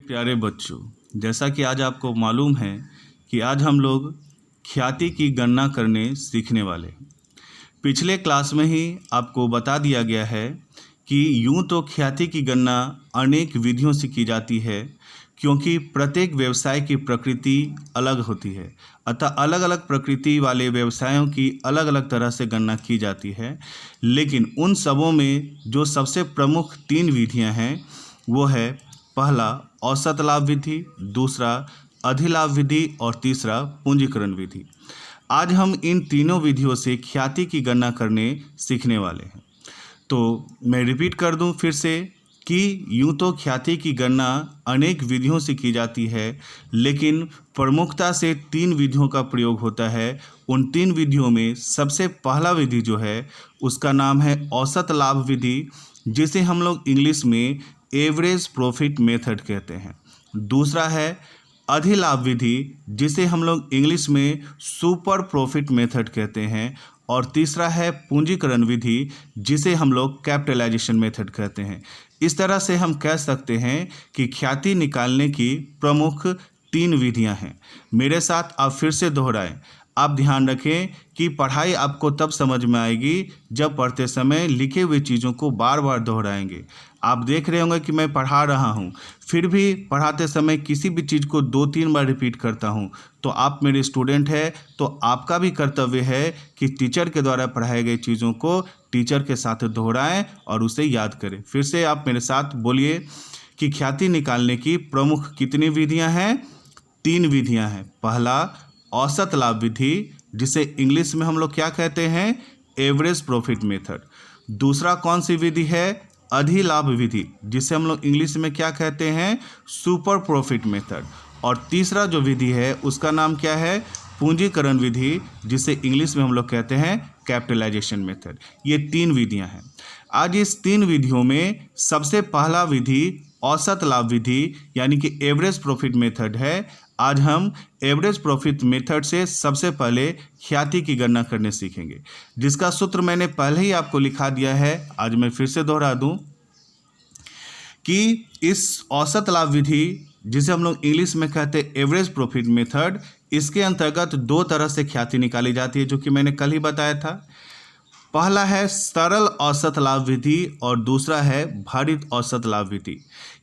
प्यारे बच्चों, जैसा कि आज आपको मालूम है कि आज हम लोग ख्याति की गणना करने सीखने वाले हैं। पिछले क्लास में ही आपको बता दिया गया है कि यूं तो ख्याति की गणना अनेक विधियों से की जाती है, क्योंकि प्रत्येक व्यवसाय की प्रकृति अलग होती है। अतः अलग अलग प्रकृति वाले व्यवसायों की अलग अलग तरह से गणना की जाती है। लेकिन उन सबों में जो सबसे प्रमुख 3 विधियां हैं वो है, पहला औसत लाभ विधि, दूसरा अधिलाभ विधि और तीसरा पूंजीकरण विधि। आज हम इन तीनों विधियों से ख्याति की गणना करने सीखने वाले हैं। तो मैं रिपीट कर दूं फिर से कि यूं तो ख्याति की गणना अनेक विधियों से की जाती है, लेकिन प्रमुखता से 3 विधियों का प्रयोग होता है। उन 3 विधियों में सबसे पहला विधि जो है उसका नाम है औसत लाभ विधि, जिसे हम लोग इंग्लिश में एवरेज प्रॉफिट मेथड कहते हैं। दूसरा है अधिलाभ विधि, जिसे हम लोग इंग्लिश में सुपर प्रॉफिट मेथड कहते हैं। और तीसरा है पूंजीकरण विधि, जिसे हम लोग कैपिटलाइजेशन मेथड कहते हैं। इस तरह से हम कह सकते हैं कि ख्याति निकालने की प्रमुख 3 विधियां हैं। मेरे साथ आप फिर से दोहराएं। आप ध्यान रखें कि पढ़ाई आपको तब समझ में आएगी जब पढ़ते समय लिखे हुए चीज़ों को बार बार दोहराएंगे। आप देख रहे होंगे कि मैं पढ़ा रहा हूँ, फिर भी पढ़ाते समय किसी भी चीज़ को 2-3 बार रिपीट करता हूँ, तो आप मेरे स्टूडेंट हैं, तो आपका भी कर्तव्य है कि टीचर के द्वारा पढ़ाई गई चीज़ों को टीचर के साथ दोहराएं और उसे याद करें। फिर से आप मेरे साथ बोलिए कि ख्याति निकालने की प्रमुख कितनी विधियाँ हैं? 3 विधियाँ हैं। पहला औसत लाभ विधि, जिसे इंग्लिश में हम लोग क्या कहते हैं? Average profit method. दूसरा कौन सी विधि है? अधिलाभ विधि, जिसे हम लोग इंग्लिश में क्या कहते हैं? Super profit method. और तीसरा जो विधि है उसका नाम क्या है? पूंजीकरण विधि, जिसे इंग्लिश में हम लोग कहते हैं कैपिटलाइजेशन मेथड। ये 3 विधियां हैं। आज इस 3 विधियों में सबसे पहला विधि औसत लाभ विधि यानी कि एवरेज प्रॉफिट मेथड है। आज हम एवरेज प्रॉफिट मेथड से सबसे पहले ख्याति की गणना करने सीखेंगे, जिसका सूत्र मैंने पहले ही आपको लिखा दिया है। आज मैं फिर से दोहरा दूं कि इस औसत लाभ विधि, जिसे हम लोग इंग्लिश में कहते हैं एवरेज प्रॉफिट मेथड, इसके अंतर्गत 2 तरह से ख्याति निकाली जाती है, जो कि मैंने कल ही बताया था। पहला है सरल औसत लाभ विधि और दूसरा है भारित औसत लाभ विधि।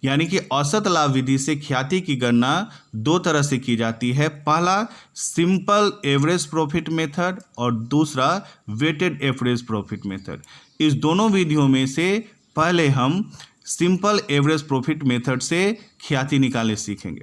यानी कि औसत लाभ विधि से ख्याति की गणना 2 तरह से की जाती है। पहला सिंपल एवरेज प्रॉफिट मेथड और दूसरा वेटेड एवरेज प्रॉफिट मेथड। इस दोनों विधियों में से पहले हम सिंपल एवरेज प्रॉफिट मेथड से ख्याति निकालने सीखेंगे।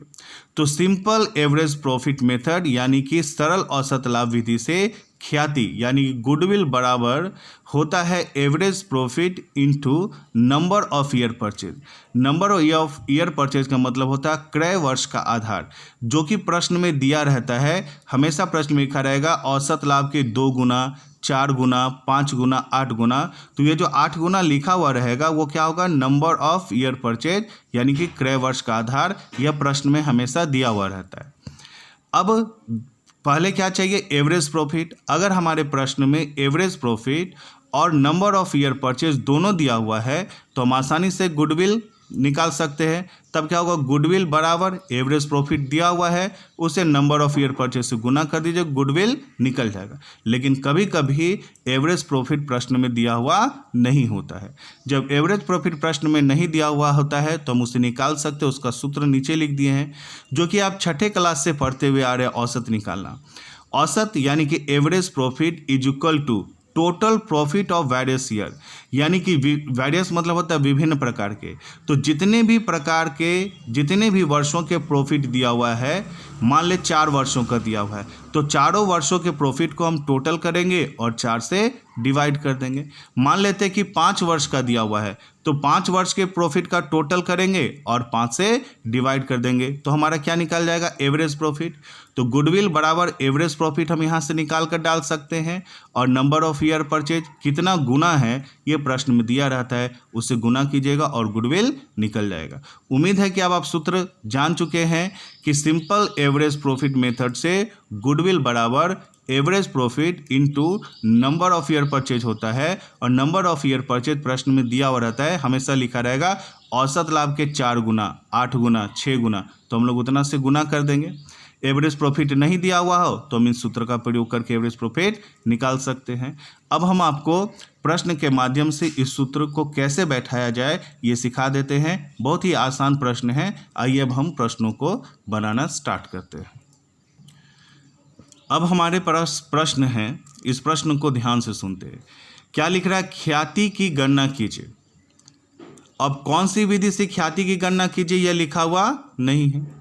तो सिंपल एवरेज प्रॉफिट मेथड यानी कि सरल औसत लाभ विधि से ख्याति यानी गुडविल बराबर होता है average profit into number of year purchase. Number of year purchase का मतलब होता है क्रय वर्ष का आधार, जो कि प्रश्न में दिया रहता है। हमेशा प्रश्न में लिखा रहेगा औसत लाभ के 2 गुना, 4 गुना, 5 गुना, 8 गुना। तो ये जो 8 गुना लिखा हुआ रहेगा वो क्या होगा? नंबर ऑफ ईयर परचेज यानी कि क्रय वर्ष का आधार। यह प्रश्न में हमेशा दिया हुआ रहता है। अब पहले क्या चाहिए? Average profit. अगर हमारे प्रश्न में एवरेज प्रॉफिट और नंबर ऑफ ईयर परचेज दोनों दिया हुआ है तो हम आसानी से गुडविल निकाल सकते हैं। तब क्या होगा? गुडविल बराबर एवरेज प्रॉफिट दिया हुआ है, उसे नंबर ऑफ ईयर परचेज से गुना कर दीजिए, गुडविल निकल जाएगा। लेकिन कभी कभी एवरेज प्रॉफिट प्रश्न में दिया हुआ नहीं होता है। जब एवरेज प्रॉफिट प्रश्न में नहीं दिया हुआ होता है तो हम उसे निकाल सकते हैं। उसका सूत्र नीचे लिख दिए हैं, जो कि आप 6ठे क्लास से पढ़ते हुए आ रहे हैं। औसत निकालना, औसत यानी कि average profit is equal to total profit of various year. यानी कि वेरियस मतलब होता है विभिन्न प्रकार के। तो जितने भी वर्षों के प्रॉफिट दिया हुआ है, मान ले 4 वर्षों का दिया हुआ है, तो चारों वर्षों के प्रॉफिट को हम टोटल करेंगे और 4 से डिवाइड कर देंगे। मान लेते हैं कि 5 वर्ष का दिया हुआ है, तो 5 वर्ष के प्रॉफिट का टोटल करेंगे और 5 से डिवाइड कर देंगे, तो हमारा क्या निकल जाएगा? Average profit. तो गुडविल बराबर एवरेज प्रॉफिट हम यहाँ से निकाल कर डाल सकते हैं। और नंबर ऑफ ईयर परचेज कितना गुना है ये प्रश्न में दिया रहता है, उससे गुना कीजिएगा और गुडविल निकल जाएगा। उम्मीद है कि अब आप सूत्र जान चुके हैं कि सिंपल एवरेज प्रॉफिट मेथड से गुडविल बराबर average profit into number of year purchase होता है, और नंबर ऑफ ईयर परचेज प्रश्न में दिया हुआ रहता है, हमेशा लिखा रहेगा औसत लाभ के 4 गुना, 8 गुना, 6 गुना, तो हम लोग उतना से गुना कर देंगे। एवरेज प्रॉफिट नहीं दिया हुआ हो तो हम इस सूत्र का प्रयोग करके एवरेज प्रॉफिट निकाल सकते हैं। अब हम आपको प्रश्न के माध्यम से इस सूत्र को कैसे बैठाया जाए ये सिखा देते हैं। बहुत ही आसान प्रश्न है। आइए अब हम प्रश्नों को बनाना स्टार्ट करते हैं। अब हमारे पास प्रश्न है, इस प्रश्न को ध्यान से सुनते हैं। क्या लिख रहा है? ख्याति की गणना कीजिए। अब कौन सी विधि से ख्याति की गणना कीजिए यह लिखा हुआ नहीं है,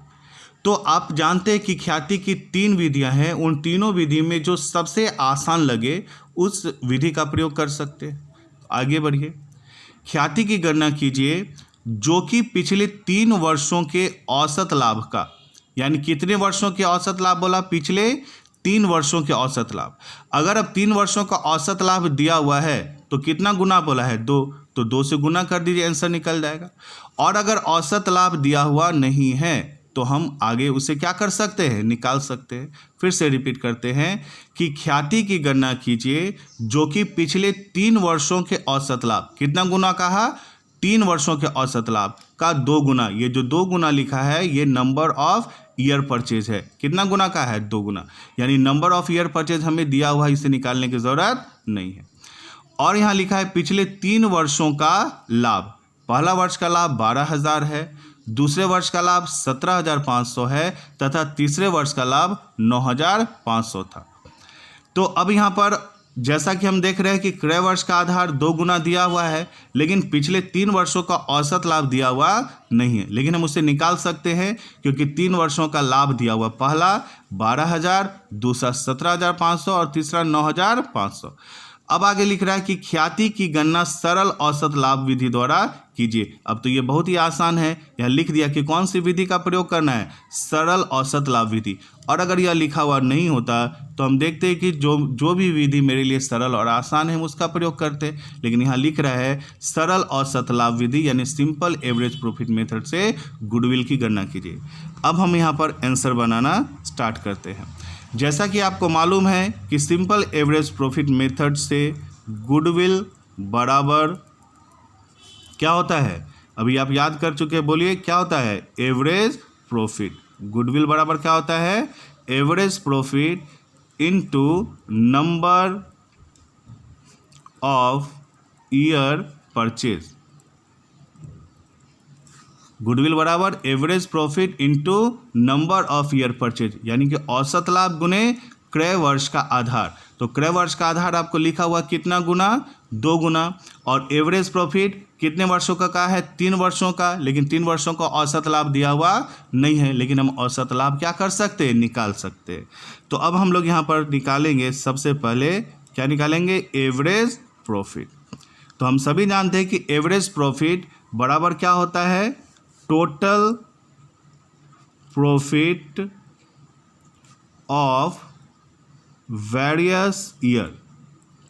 तो आप जानते हैं कि ख्याति की 3 विधियां हैं। उन तीनों विधि में जो सबसे आसान लगे उस विधि का प्रयोग कर सकते हैं। आगे बढ़िए। ख्याति की गणना कीजिए जो कि पिछले 3 वर्षों के औसत लाभ का, यानी कितने वर्षों के औसत लाभ बोला? पिछले 3 वर्षों के औसत लाभ। अगर अब 3 वर्षों का औसत लाभ दिया हुआ है तो कितना गुना बोला है? 2, तो 2 से गुना कर दीजिए, आंसर निकल जाएगा। और अगर औसत लाभ दिया हुआ नहीं है तो हम आगे उसे क्या कर सकते हैं? निकाल सकते हैं। फिर से रिपीट करते हैं कि ख्याति की गणना कीजिए जो कि पिछले 3 वर्षों के औसत लाभ, कितना गुना कहा? 3 वर्षों के औसत लाभ का 2 गुना। ये जो 2 गुना लिखा है ये नंबर ऑफ ईयर परचेज है। कितना गुना का है? 2 गुना। यानी नंबर ऑफ ईयर परचेज हमें दिया हुआ है, इसे निकालने की ज़रूरत नहीं है। और यहाँ लिखा है पिछले 3 वर्षों का लाभ। पहला वर्ष का लाभ 12,000 है, दूसरे वर्ष का लाभ 17,500 है तथा तीसरे वर्ष का लाभ 9,500 था। तो अब यहाँ पर जैसा कि हम देख रहे हैं कि क्रय वर्ष का आधार 2 गुना दिया हुआ है, लेकिन पिछले 3 वर्षों का औसत लाभ दिया हुआ नहीं है, लेकिन हम उसे निकाल सकते हैं क्योंकि 3 वर्षों का लाभ दिया हुआ। पहला 12,000, दूसरा 17,500 और तीसरा 9,500। अब आगे लिख रहा है कि ख्याति की गणना सरल औसत लाभ विधि द्वारा कीजिए। अब तो ये बहुत ही आसान है, यह लिख दिया कि कौन सी विधि का प्रयोग करना है? सरल औसत लाभ विधि। और अगर यह लिखा हुआ नहीं होता तो हम देखते हैं कि जो भी विधि मेरे लिए सरल और आसान है हम उसका प्रयोग करते, लेकिन यहाँ लिख रहा है सरल औसत लाभ विधि यानी सिंपल एवरेज प्रॉफिट मेथड से गुडविल की गणना कीजिए। अब हम यहाँ पर आंसर बनाना स्टार्ट करते हैं। जैसा कि आपको मालूम है कि सिंपल एवरेज प्रॉफिट मेथड से गुडविल बराबर क्या होता है? अभी आप याद कर चुके हैं, बोलिए क्या होता है? Average profit. गुडविल बराबर क्या होता है? Average profit into number of year purchase. Goodwill बराबर average profit into number of year purchase, यानी कि औसत लाभ गुने क्रय वर्ष का आधार। तो क्रय वर्ष का आधार आपको लिखा हुआ कितना गुना? 2 गुना। और एवरेज प्रॉफिट कितने वर्षों का कहा है? 3 वर्षों का, लेकिन 3 वर्षों का औसत लाभ दिया हुआ नहीं है, लेकिन हम औसत लाभ क्या कर सकते हैं? निकाल सकते हैं। तो अब हम लोग यहाँ पर निकालेंगे, सबसे पहले क्या निकालेंगे? Average profit. तो हम सभी जानते हैं कि एवरेज प्रॉफिट बराबर क्या होता है? Total profit of various year.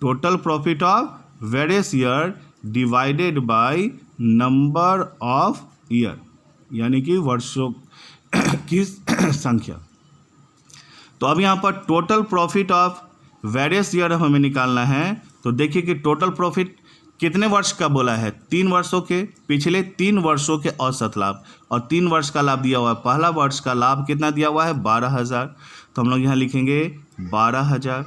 Total profit of various year divided by number of year, यानी कि वर्षों की संख्या। तो अब यहाँ पर total profit of various year हमें निकालना है। तो देखिए कि टोटल प्रॉफिट कितने वर्ष का बोला है? 3 वर्षों के, पिछले 3 वर्षों के औसत लाभ, और 3 वर्ष का लाभ दिया हुआ है। पहला वर्ष का लाभ कितना दिया हुआ है? 12,000। तो हम लोग यहाँ लिखेंगे 12,000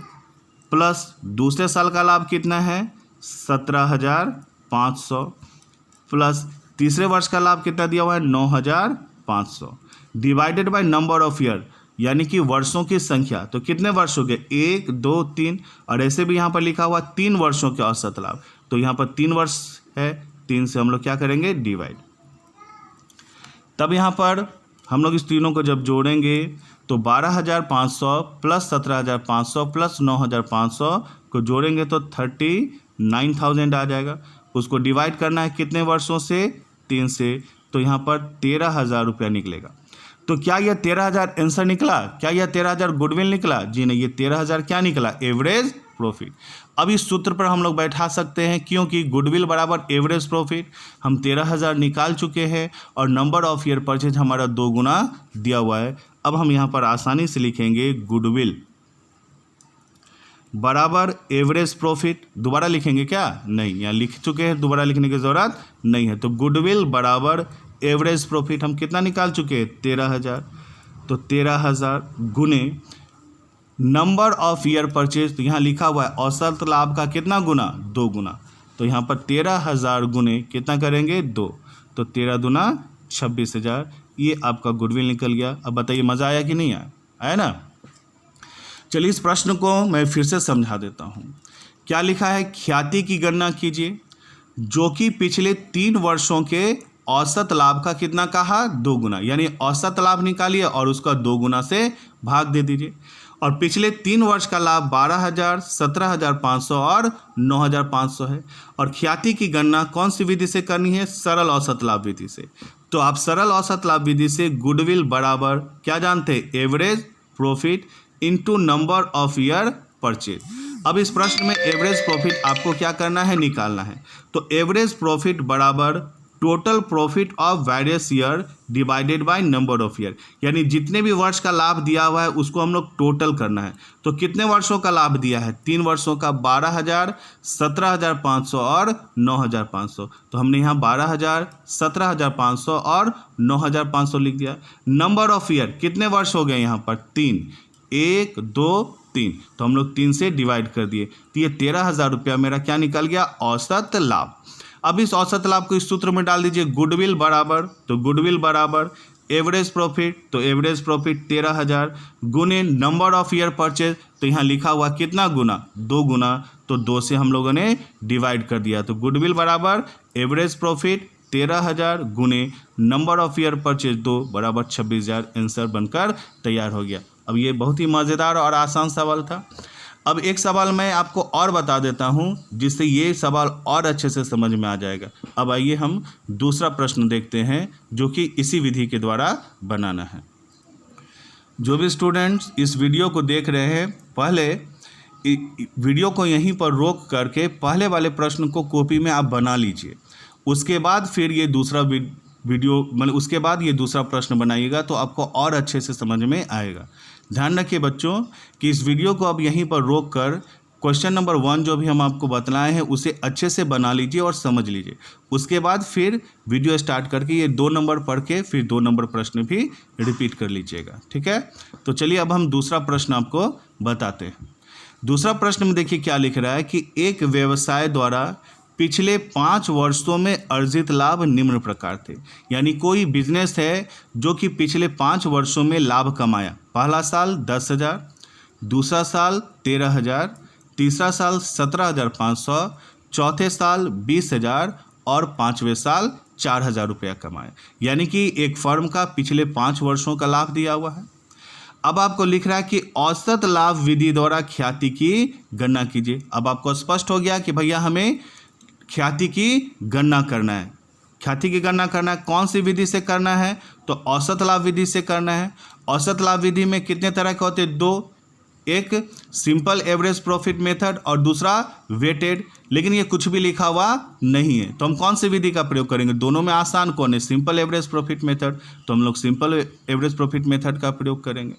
प्लस दूसरे साल का लाभ कितना है? 17,500 प्लस तीसरे वर्ष का लाभ कितना दिया हुआ है? 9,500 divided by number of year, यानी कि वर्षों की संख्या। तो कितने वर्षों के? 1, 2, 3, और ऐसे भी यहाँ पर लिखा हुआ 3 वर्षों के औसत लाभ। तो यहाँ पर 3 वर्ष है, 3 से हम लोग क्या करेंगे? डिवाइड। तब यहाँ पर हम लोग इस तीनों को जब जोड़ेंगे तो 12,500 प्लस 17,500 प्लस 9,500 को जोड़ेंगे तो 39,000 आ जाएगा। उसको डिवाइड करना है कितने वर्षों से? 3 से। तो यहाँ पर 13,000 रुपया निकलेगा। तो क्या यह 13,000 आंसर निकला? क्या यह 13,000 गुडविल निकला? जी नहीं, ये 13,000 क्या निकला? Average profit. अब इस सूत्र पर हम लोग बैठा सकते हैं, क्योंकि गुडविल बराबर एवरेज प्रॉफिट हम 13,000 निकाल चुके हैं और नंबर ऑफ ईयर परचेज हमारा 2 गुना दिया हुआ है। अब हम यहाँ पर आसानी से लिखेंगे गुडविल बराबर एवरेज प्रॉफिट। दोबारा लिखेंगे क्या? नहीं, यहाँ लिख चुके हैं, दोबारा लिखने की ज़रूरत नहीं है। तो गुडविल बराबर एवरेज प्रॉफिट हम कितना निकाल चुके हैं? 13,000। तो 13,000 गुने नंबर ऑफ ईयर परचेज, तो यहाँ लिखा हुआ है औसत लाभ का कितना गुना? 2 गुना। तो यहाँ पर 13,000 गुने कितना करेंगे? 2। तो 13 दूना 26,000, ये आपका गुडविल निकल गया। अब बताइए मज़ा आया कि नहीं आया? आया ना? चलिए इस प्रश्न को मैं फिर से समझा देता हूँ। क्या लिखा है? ख्याति की गणना कीजिए जो कि पिछले 3 वर्षों के औसत लाभ का कितना कहा? 2 गुना। यानी औसत लाभ निकालिए और उसका 2 गुना से भाग दे दीजिए। और पिछले 3 वर्ष का लाभ 12,000, 17,500 और 9,500 है। और ख्याति की गणना कौन सी विधि से करनी है? सरल औसत लाभ विधि से। तो आप सरल औसत लाभ विधि से गुडविल बराबर क्या जानते हैं? Average profit into number of year purchase. अब इस प्रश्न में एवरेज प्रॉफिट आपको क्या करना है? निकालना है। तो एवरेज प्रॉफिट बराबर total profit of various year divided by number of year. यानी जितने भी वर्ष का लाभ दिया हुआ है उसको हम लोग टोटल करना है। तो कितने वर्षों का लाभ दिया है? 3 वर्षों का 12,000, 17,500 और 9,500। तो हमने यहाँ 12,000, 17,500 और 9,500 लिख दिया। नंबर ऑफ ईयर कितने वर्ष हो गए यहाँ पर? 3। 1, 2, 3। तो हम लोग 3 से डिवाइड कर दिए। तो ये 13,000 रुपया मेरा क्या निकल गया? औसत लाभ। अब इस औसत लाभ को इस सूत्र में डाल दीजिए। गुडविल बराबर, तो गुडविल बराबर एवरेज प्रॉफिट, तो एवरेज प्रॉफिट 13,000 गुने नंबर ऑफ ईयर परचेज, तो यहाँ लिखा हुआ कितना गुना? 2 गुना। तो 2 से हम लोगों ने डिवाइड कर दिया। तो गुडविल बराबर एवरेज प्रॉफिट 13,000 गुने नंबर ऑफ ईयर परचेज 2 बराबर 26,000 आंसर बनकर तैयार हो गया। अब ये बहुत ही मज़ेदार और आसान सवाल था। अब एक सवाल मैं आपको और बता देता हूँ जिससे ये सवाल और अच्छे से समझ में आ जाएगा। अब आइए हम दूसरा प्रश्न देखते हैं जो कि इसी विधि के द्वारा बनाना है। जो भी स्टूडेंट्स इस वीडियो को देख रहे हैं, पहले वीडियो को यहीं पर रोक करके पहले वाले प्रश्न को कॉपी में आप बना लीजिए। उसके बाद फिर ये दूसरा वीडियो मतलब उसके बाद ये दूसरा प्रश्न बनाइएगा तो आपको और अच्छे से समझ में आएगा। ध्यान रखिए बच्चों कि इस वीडियो को आप यहीं पर रोक कर क्वेश्चन नंबर 1 जो भी हम आपको बतलाए हैं उसे अच्छे से बना लीजिए और समझ लीजिए। उसके बाद फिर वीडियो स्टार्ट करके ये 2 नंबर पढ़ के फिर 2 नंबर प्रश्न भी रिपीट कर लीजिएगा। ठीक है, तो चलिए अब हम दूसरा प्रश्न आपको बताते हैं। दूसरा प्रश्न में देखिए क्या लिख रहा है कि एक व्यवसाय द्वारा पिछले 5 वर्षों में अर्जित लाभ निम्न प्रकार थे। यानी कोई बिजनेस है जो कि पिछले 5 वर्षों में लाभ कमाया। पहला साल 10,000, दूसरा साल 13,000, तीसरा साल 17,500, चौथे साल 20,000 और 5वें साल 4,000 रुपया कमाया। यानी कि एक फर्म का पिछले 5 वर्षों का लाभ दिया हुआ है। अब आपको लिख रहा है कि औसत लाभ विधि द्वारा ख्याति की गणना कीजिए। अब आपको स्पष्ट हो गया कि भैया हमें ख्याति की गणना करना है। ख्याति की गणना करना है कौन सी विधि से करना है? तो औसत लाभ विधि से करना है। औसत लाभ विधि में कितने तरह के होते हैं? 2, एक सिंपल एवरेज प्रॉफिट मेथड और दूसरा वेटेड। लेकिन ये कुछ भी लिखा हुआ नहीं है, तो हम कौन सी विधि का प्रयोग करेंगे? दोनों में आसान कौन है? Simple average profit method. तो हम लोग सिंपल एवरेज प्रॉफिट मेथड का प्रयोग करेंगे।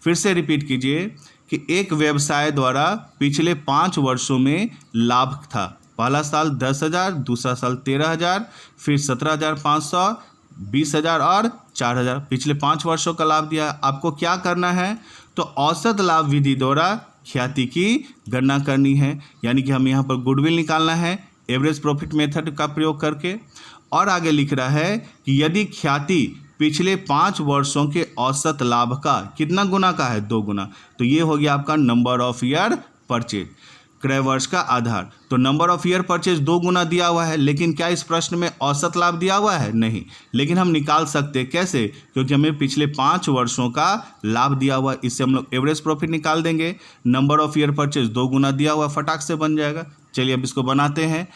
फिर से रिपीट कीजिए कि एक व्यवसाय द्वारा पिछले 5 वर्षों में लाभ था। पहला साल 10,000, दूसरा साल 13,000, फिर 17,500, 20,000 और 4,000। पिछले 5 वर्षों का लाभ दिया। आपको क्या करना है? तो औसत लाभ विधि द्वारा ख्याति की गणना करनी है। यानी कि हम यहाँ पर गुडविल निकालना है एवरेज प्रॉफिट मेथड का प्रयोग करके। और आगे लिख रहा है कि यदि ख्याति पिछले 5 वर्षों के औसत लाभ का कितना गुना का है? 2 गुना। तो ये हो गया आपका नंबर ऑफ ईयर परचेज, क्रय वर्ष का आधार। तो नंबर ऑफ ईयर परचेज 2 गुना दिया हुआ है, लेकिन क्या इस प्रश्न में औसत लाभ दिया हुआ है? नहीं। लेकिन हम निकाल सकते हैं कैसे? क्योंकि हमें पिछले 5 वर्षों का लाभ दिया हुआ है। इससे हम लोग एवरेज प्रॉफिट निकाल देंगे। नंबर ऑफ ईयर परचेज 2 गुना दिया हुआ, फटाक से बन जाएगा। चलिए अब इसको बनाते हैं।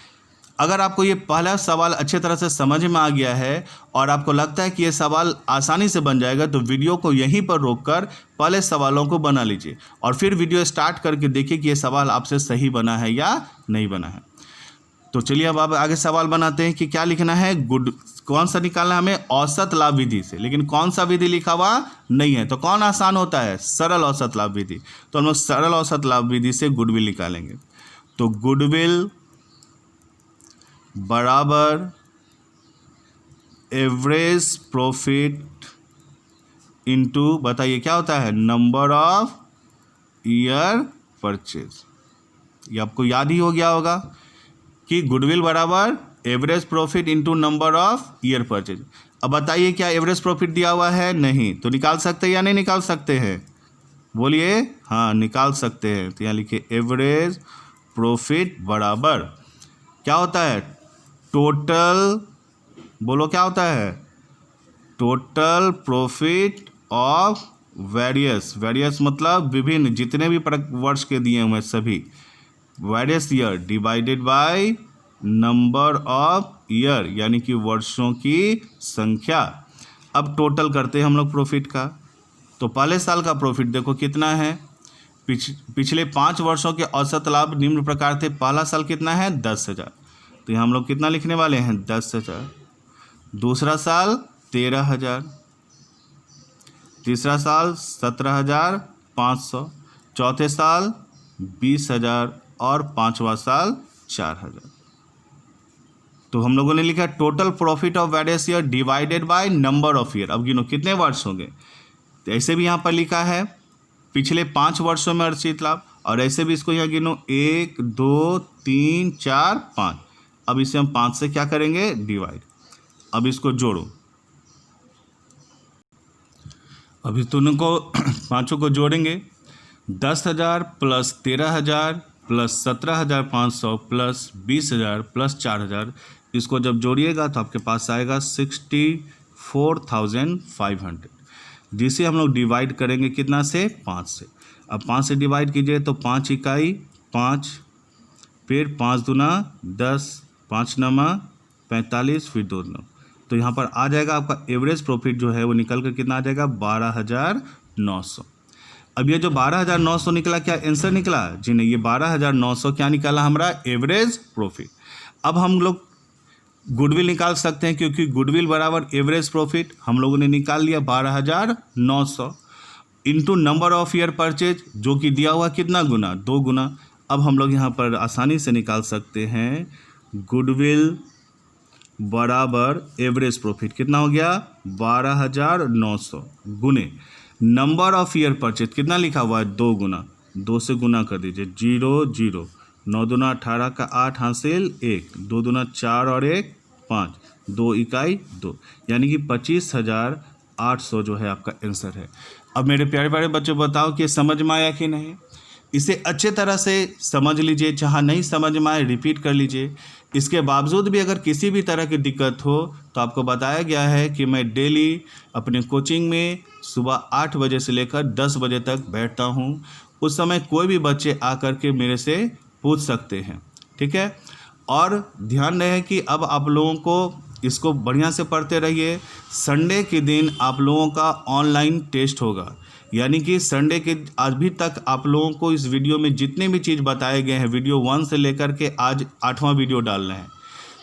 अगर आपको ये पहला सवाल अच्छे तरह से समझ में आ गया है और आपको लगता है कि ये सवाल आसानी से बन जाएगा तो वीडियो को यहीं पर रोककर पहले सवालों को बना लीजिए और फिर वीडियो स्टार्ट करके देखिए कि ये सवाल आपसे सही बना है या नहीं बना है। तो चलिए अब आप आगे सवाल बनाते हैं कि क्या लिखना है। कौन सा निकालना है हमें, औसत लाभ विधि से। लेकिन कौन सा विधि लिखा हुआ नहीं है, तो कौन आसान होता है, सरल औसत लाभ विधि। तो हम लोग सरल औसत लाभ विधि से गुडविल निकालेंगे। तो गुडविल बराबर एवरेज प्रॉफिट इनटू, बताइए क्या होता है, नंबर ऑफ ईयर परचेज। ये आपको याद ही हो गया होगा कि गुडविल बराबर average profit into number of year purchase. अब बताइए क्या एवरेज प्रॉफिट दिया हुआ है, नहीं, तो निकाल सकते हैं या नहीं निकाल सकते हैं, बोलिए, हाँ निकाल सकते हैं। तो यहाँ लिखिए एवरेज प्रॉफिट बराबर क्या होता है, टोटल, बोलो क्या होता है, total profit of various, various मतलब विभिन्न, जितने भी वर्ष के दिए हुए सभी, various year divided by number of year, यानी कि वर्षों की संख्या। अब टोटल करते हैं हम लोग प्रॉफिट का। तो पहले साल का प्रॉफिट देखो कितना है, पिछले 5 वर्षों के औसत लाभ निम्न प्रकार थे। पहला साल कितना है, 10,000, तो यहाँ हम लोग कितना लिखने वाले हैं, 10,000। दूसरा साल 13,000, तीसरा साल 17,500, चौथे साल 20,000 और पाँचवा साल 4,000। तो हम लोगों ने लिखा total profit of various year divided by number of year. अब गिनो कितने वर्ष होंगे, तो ऐसे भी यहाँ पर लिखा है पिछले 5 वर्षों में अर्जित लाभ, और ऐसे भी इसको यहाँ गिनो 1 2 3 4 5। अब इसे हम 5 से क्या करेंगे, डिवाइड। अब इसको जोड़ो, अब इस दोनों को पाँचों को जोड़ेंगे, 10,000 प्लस 13,000 प्लस 17,500 प्लस 20,000 प्लस 4,000, इसको जब जोड़िएगा तो आपके पास आएगा 64,500, जिसे हम लोग डिवाइड करेंगे कितना से, 5 से। अब 5 से डिवाइड कीजिए तो 5 इकाई 5, फिर 5 दूना 10, 5 नमा 45, फिर 2 9। तो यहाँ पर आ जाएगा आपका एवरेज प्रॉफिट जो है वो निकल कर कितना आ जाएगा, 12,900। अब ये जो 12,900 निकला, क्या आंसर निकला, जी नहीं, ये 12,900 क्या निकाला हमारा, एवरेज प्रॉफिट। अब हम लोग गुडविल निकाल सकते हैं, क्योंकि गुडविल बराबर एवरेज प्रॉफिट हम लोगों ने निकाल लिया 12,900 into number of year purchase, जो कि दिया हुआ कितना गुना, 2 गुना। अब हम लोग यहाँ पर आसानी से निकाल सकते हैं गुडविल बराबर एवरेज प्रॉफिट कितना हो गया, 12,900 गुने नंबर ऑफ ईयर परचेज कितना लिखा हुआ है, 2 गुना, 2 से गुना कर दीजिए, 0 0, 9 दूना 18 का 8 हासिल 1, 2 दूना 4 और 1 5, 2 इकाई 2, यानी कि 25,800 जो है आपका आंसर है। अब मेरे प्यारे प्यारे बच्चों बताओ कि समझ में आया कि नहीं। इसे अच्छे तरह से समझ लीजिए, जहाँ नहीं समझ में आए रिपीट कर लीजिए। इसके बावजूद भी अगर किसी भी तरह की दिक्कत हो तो आपको बताया गया है कि मैं डेली अपने कोचिंग में सुबह 8 बजे से लेकर 10 बजे तक बैठता हूँ। उस समय कोई भी बच्चे आकर के मेरे से पूछ सकते हैं, ठीक है। और ध्यान रहे कि अब आप लोगों को इसको बढ़िया से पढ़ते रहिए। संडे के दिन आप लोगों का ऑनलाइन टेस्ट होगा, यानी कि संडे के अभी तक आप लोगों को इस वीडियो में जितने भी चीज़ बताए गए हैं, वीडियो 1 से लेकर के आज 8वां वीडियो डाल रहे हैं,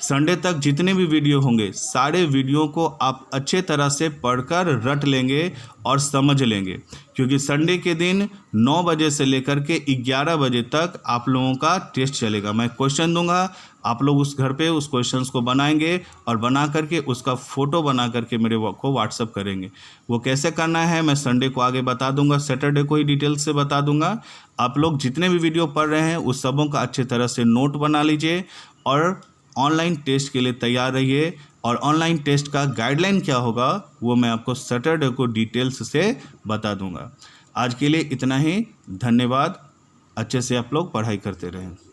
संडे तक जितने भी वीडियो होंगे सारे वीडियो को आप अच्छे तरह से पढ़कर रट लेंगे और समझ लेंगे, क्योंकि संडे के दिन 9 बजे से लेकर के 11 बजे तक आप लोगों का टेस्ट चलेगा। मैं क्वेश्चन दूंगा, आप लोग उस घर पे उस क्वेश्चंस को बनाएंगे और बना करके उसका फ़ोटो बना करके मेरे को व्हाट्सअप करेंगे। वो कैसे करना है मैं संडे को आगे बता दूंगा, सैटरडे को ही डिटेल से बता दूंगा। आप लोग जितने भी वीडियो पढ़ रहे हैं उस सबों का अच्छे तरह से नोट बना लीजिए और ऑनलाइन टेस्ट के लिए तैयार रहिए। और ऑनलाइन टेस्ट का गाइडलाइन क्या होगा वो मैं आपको सैटरडे को डिटेल्स से बता दूंगा। आज के लिए इतना ही, धन्यवाद। अच्छे से आप लोग पढ़ाई करते रहें।